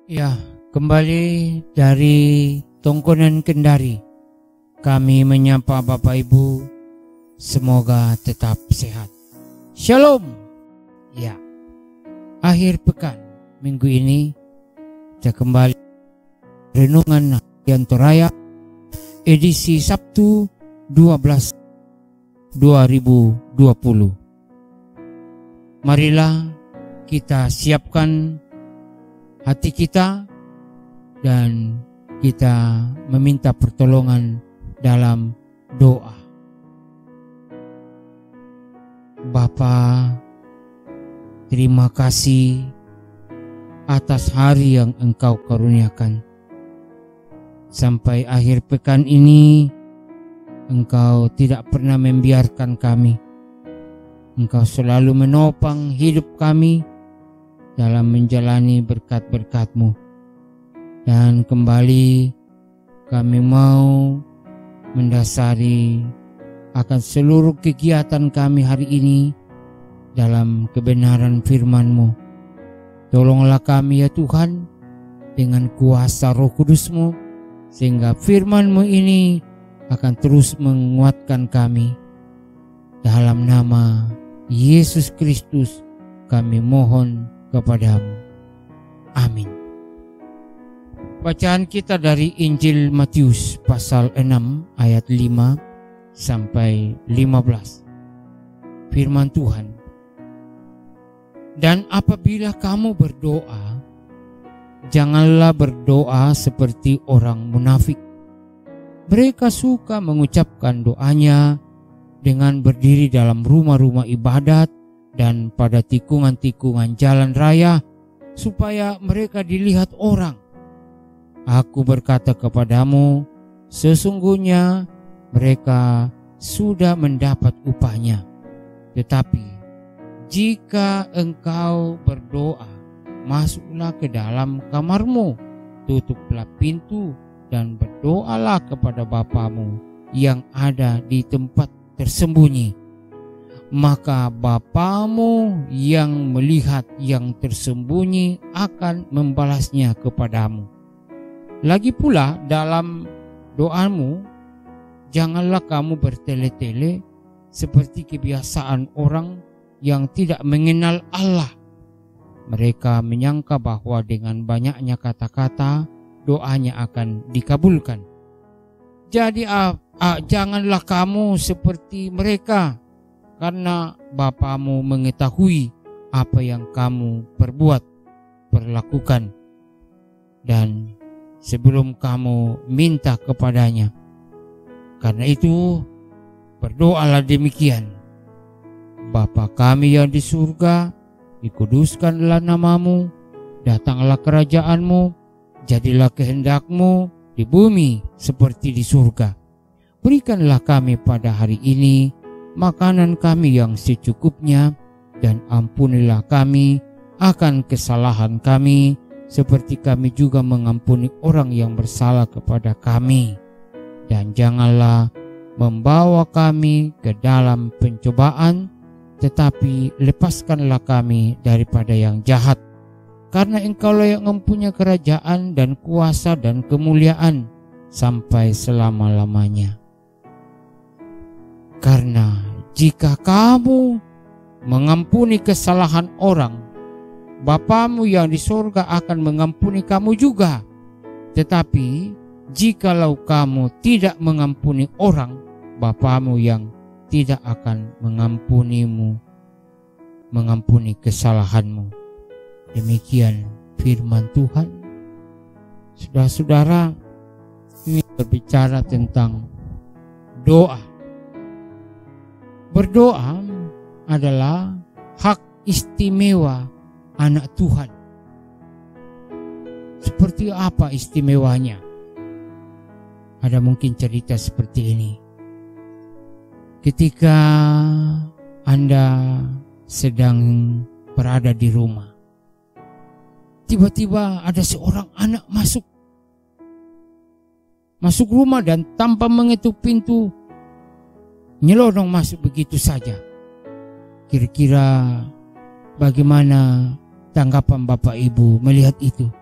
Ya, kembali dari Tongkonan Kendari, kami menyapa Bapak Ibu, semoga tetap sehat. Shalom. Ya, akhir pekan minggu ini kita kembali renungan Yanto Raya edisi Sabtu 12/2020. Marilah kita siapkan hati kita dan kita meminta pertolongan dalam doa. Bapa, terima kasih atas hari yang Engkau karuniakan. Sampai akhir pekan ini Engkau tidak pernah membiarkan kami. Engkau selalu menopang hidup kami dalam menjalani berkat-berkat-Mu. Dan kembali kami mau mendasari akan seluruh kegiatan kami hari ini dalam kebenaran firman-Mu. Tolonglah kami ya Tuhan dengan kuasa Roh Kudus-Mu, sehingga firman-Mu ini akan terus menguatkan kami. Dalam nama Yesus Kristus kami mohon kepadamu. Amin. Bacaan kita dari Injil Matius pasal 6 ayat 5 sampai 15. Firman Tuhan. Dan apabila kamu berdoa, janganlah berdoa seperti orang munafik. Mereka suka mengucapkan doanya dengan berdiri dalam rumah-rumah ibadat dan pada tikungan-tikungan jalan raya, supaya mereka dilihat orang. Aku berkata kepadamu, sesungguhnya mereka sudah mendapat upahnya. Tetapi jika engkau berdoa, masuklah ke dalam kamarmu, tutuplah pintu, dan berdoalah kepada Bapamu yang ada di tempat tersembunyi. Maka Bapamu yang melihat yang tersembunyi akan membalasnya kepadamu. Lagi pula dalam doamu, janganlah kamu bertele-tele seperti kebiasaan orang yang tidak mengenal Allah. Mereka menyangka bahwa dengan banyaknya kata-kata doanya akan dikabulkan. Jadi janganlah kamu seperti mereka, karena Bapamu mengetahui apa yang kamu perlakukan. Dan sebelum kamu minta kepadanya. Karena itu berdoalah demikian. Bapa kami yang di surga, dikuduskanlah namamu, datanglah kerajaanmu, jadilah kehendakmu di bumi seperti di surga. Berikanlah kami pada hari ini makanan kami yang secukupnya, dan ampunilah kami akan kesalahan kami, seperti kami juga mengampuni orang yang bersalah kepada kami. Dan janganlah membawa kami ke dalam pencobaan, tetapi lepaskanlah kami daripada yang jahat. Karena Engkaulah yang mempunyai kerajaan dan kuasa dan kemuliaan sampai selama-lamanya. Karena jika kamu mengampuni kesalahan orang, Bapamu yang di surga akan mengampuni kamu juga. Tetapi jikalau kamu tidak mengampuni orang, Bapamu yang tidak akan mengampuni kesalahanmu. Demikian firman Tuhan. Saudara-saudara, ini berbicara tentang doa. Berdoa adalah hak istimewa anak Tuhan. Seperti apa istimewanya? Ada mungkin cerita seperti ini. Ketika Anda sedang berada di rumah, tiba-tiba ada seorang anak masuk rumah dan tanpa mengetuk pintu, nyelonong masuk begitu saja. Kira-kira bagaimana tanggapan Bapak Ibu melihat itu?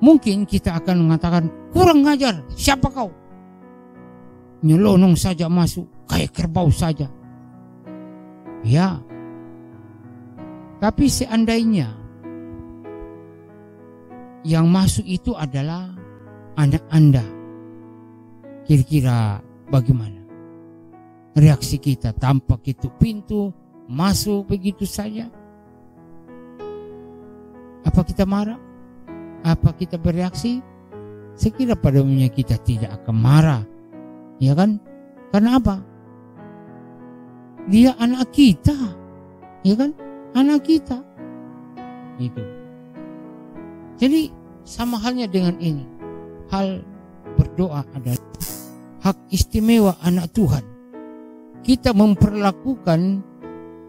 mungkin kita akan mengatakan, kurang ngajar, siapa kau? Nyelonong saja masuk, kayak kerbau saja. Ya, tapi seandainya yang masuk itu adalah anak Anda, kira-kira bagaimana reaksi kita? Tanpa ketuk pintu, masuk begitu saja? Apa kita marah? Apa kita bereaksi? Saya kira pada umumnya kita tidak akan marah, ya kan? Karena apa? Dia anak kita, ya kan? Anak kita. Itu. Jadi sama halnya dengan ini. Hal berdoa adalah hak istimewa anak Tuhan. Kita memperlakukan,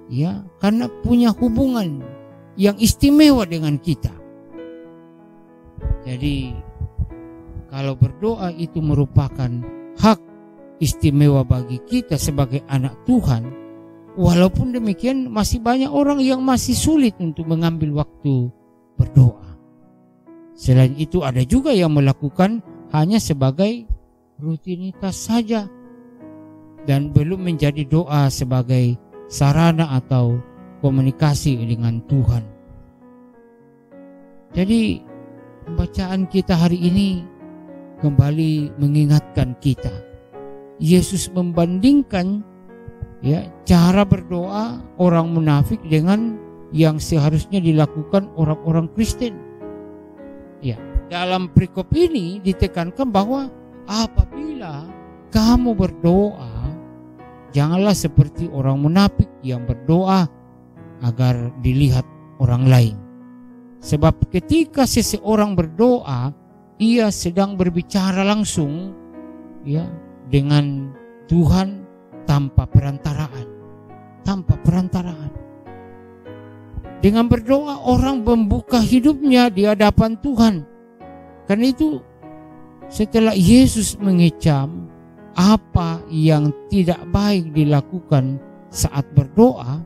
ya, karena punya hubungan yang istimewa dengan kita. Jadi kalau berdoa itu merupakan hak istimewa bagi kita sebagai anak Tuhan, walaupun demikian masih banyak orang yang masih sulit untuk mengambil waktu berdoa. Selain itu ada juga yang melakukan hanya sebagai rutinitas saja dan belum menjadi doa sebagai sarana atau komunikasi dengan Tuhan. Jadi pembacaan kita hari ini kembali mengingatkan kita, Yesus membandingkan, ya, cara berdoa orang munafik dengan yang seharusnya dilakukan orang-orang Kristen. Ya, dalam perikop ini ditekankan bahwa apabila kamu berdoa, janganlah seperti orang munafik yang berdoa agar dilihat orang lain. Sebab ketika seseorang berdoa, ia sedang berbicara langsung, ya, dengan Tuhan tanpa perantaraan. Tanpa perantaraan. Dengan berdoa orang membuka hidupnya di hadapan Tuhan. Karena itu setelah Yesus mengecam apa yang tidak baik dilakukan saat berdoa,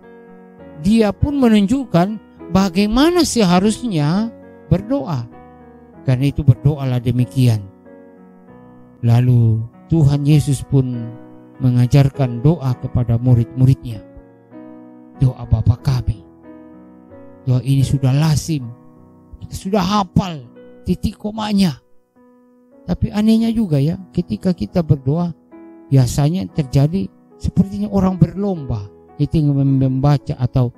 dia pun menunjukkan bagaimana seharusnya berdoa. Karena itu berdoalah demikian. Lalu Tuhan Yesus pun mengajarkan doa kepada murid-muridnya. Doa Bapa kami. Doa ini sudah lazim, kita sudah hafal titik komanya. Tapi anehnya juga, ya, ketika kita berdoa biasanya terjadi sepertinya orang berlomba. Kita membaca atau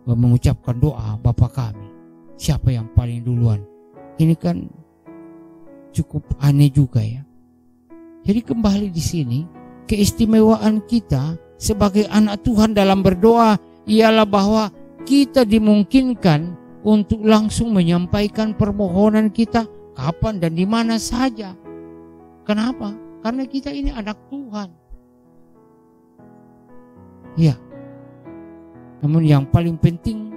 mengucapkan doa Bapa kami, siapa yang paling duluan. Ini kan cukup aneh juga, ya. Jadi kembali di sini, keistimewaan kita sebagai anak Tuhan dalam berdoa ialah bahwa kita dimungkinkan untuk langsung menyampaikan permohonan kita kapan dan di mana saja. Kenapa? Karena kita ini anak Tuhan. Ya. Namun yang paling penting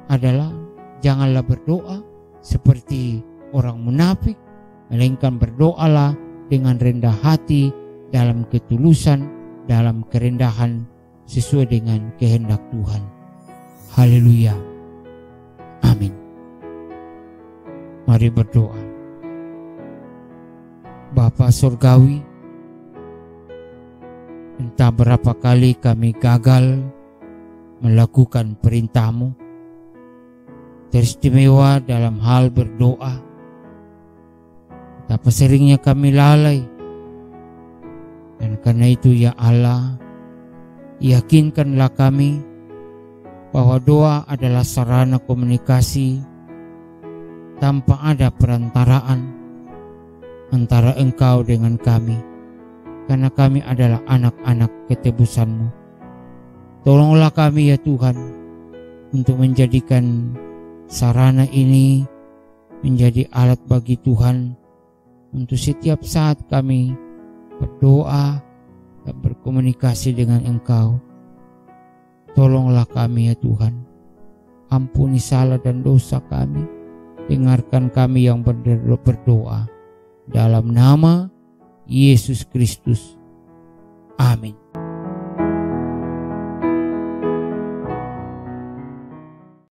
adalah janganlah berdoa seperti orang munafik, melainkan berdoalah dengan rendah hati, dalam ketulusan, dalam kerendahan, sesuai dengan kehendak Tuhan. Haleluya. Amin. Mari berdoa. Bapa Surgawi, entah berapa kali kami gagal melakukan perintah-Mu, teristimewa dalam hal berdoa. Betapa seringnya kami lalai. Dan karena itu, ya Allah, yakinkanlah kami bahwa doa adalah sarana komunikasi tanpa ada perantaraan antara Engkau dengan kami, karena kami adalah anak-anak ketebusan-Mu. Tolonglah kami, ya Tuhan, untuk menjadikan sarana ini menjadi alat bagi Tuhan untuk setiap saat kami berdoa dan berkomunikasi dengan Engkau. Tolonglah kami, ya Tuhan. Ampuni salah dan dosa kami. Dengarkan kami yang berdoa. Dalam nama Yesus Kristus. Amin.